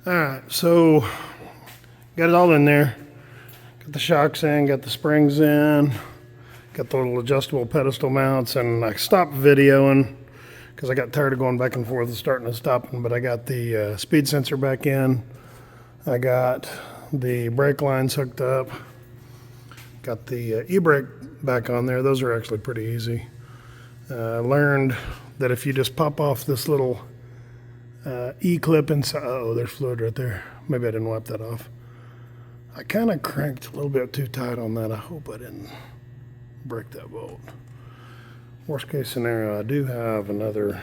Alright, so got it all in there. Got the shocks in, got the springs in, got the little adjustable pedestal mounts, and I stopped videoing because I got tired of going back and forth and starting and stopping, but I got the speed sensor back in. I got the brake lines hooked up. Got the e-brake back on there. Those are actually pretty easy. I learned that if you just pop off this little E-clip inside, oh, there's fluid right there. Maybe I didn't wipe that off. I kind of cranked a little bit too tight on that. I hope I didn't break that bolt. Worst case scenario, I do have another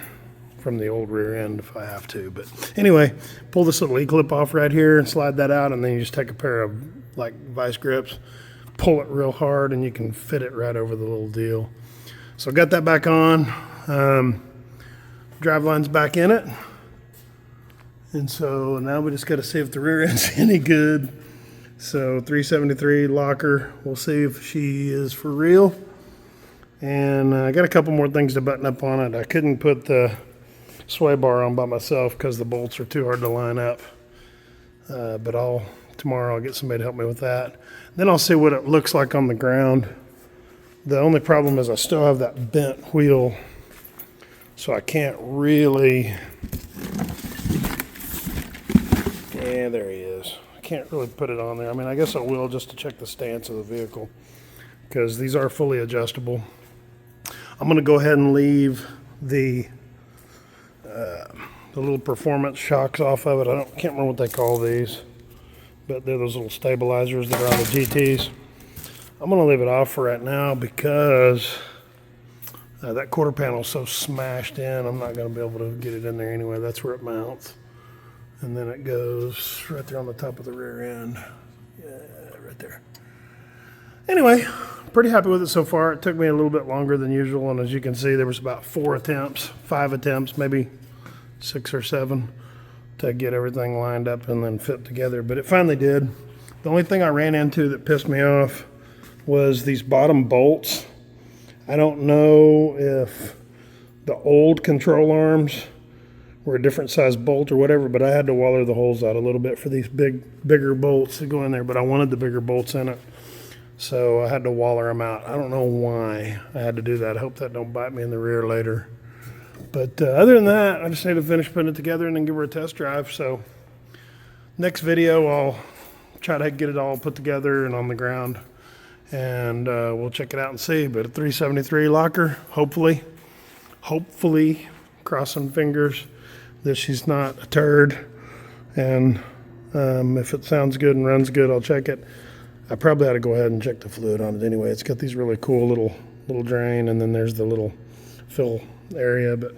from the old rear end if I have to. But anyway, pull this little E-clip off right here and slide that out, and then you just take a pair of like vice grips, pull it real hard, and you can fit it right over the little deal. So got that back on. Drive line's back in it. And so now we just got to see if the rear end's any good. So 373 locker, we'll see if she is for real. And I got a couple more things to button up on it. I couldn't put the sway bar on by myself because the bolts are too hard to line up. But tomorrow I'll get somebody to help me with that. Then I'll see what it looks like on the ground. The only problem is I still have that bent wheel, so I can't really. Yeah, there he is. I can't really put it on there. I mean, I guess I will just to check the stance of the vehicle because these are fully adjustable. I'm going to go ahead and leave the little performance shocks off of it. Can't remember what they call these, but they're those little stabilizers that are on the GTs. I'm going to leave it off for right now because that quarter panel is so smashed in, I'm not going to be able to get it in there anyway. That's where it mounts. And then it goes right there on the top of the rear end. Yeah, right there. Anyway, pretty happy with it so far. It took me a little bit longer than usual, and as you can see, there was about 5 attempts, maybe 6 or 7 to get everything lined up and then fit together, but it finally did. The only thing I ran into that pissed me off was these bottom bolts. I don't know if the old control arms were a different size bolt or whatever, but I had to waller the holes out a little bit for these bigger bolts to go in there, but I wanted the bigger bolts in it, so I had to waller them out. I don't know why I had to do that. I hope that don't bite me in the rear later. But other than that, I just need to finish putting it together and then give her a test drive. So next video, I'll try to get it all put together and on the ground, and we'll check it out and see. But a 373 locker, hopefully, crossing fingers that she's not a turd, and if it sounds good and runs good, I'll check it. I probably ought to go ahead and check the fluid on it anyway. It's got these really cool little drain, and then there's the little fill area. But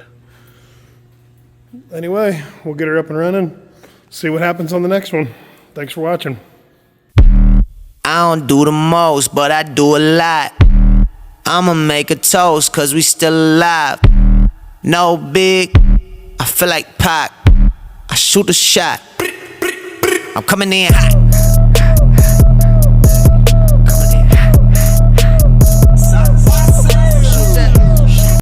anyway, we'll get her up and running, see what happens on the next one. Thanks for watching. I don't do the most, but I do a lot. I'ma make a toast, cause we still alive. No big, I feel like Pac. I shoot a shot. I'm coming in hot.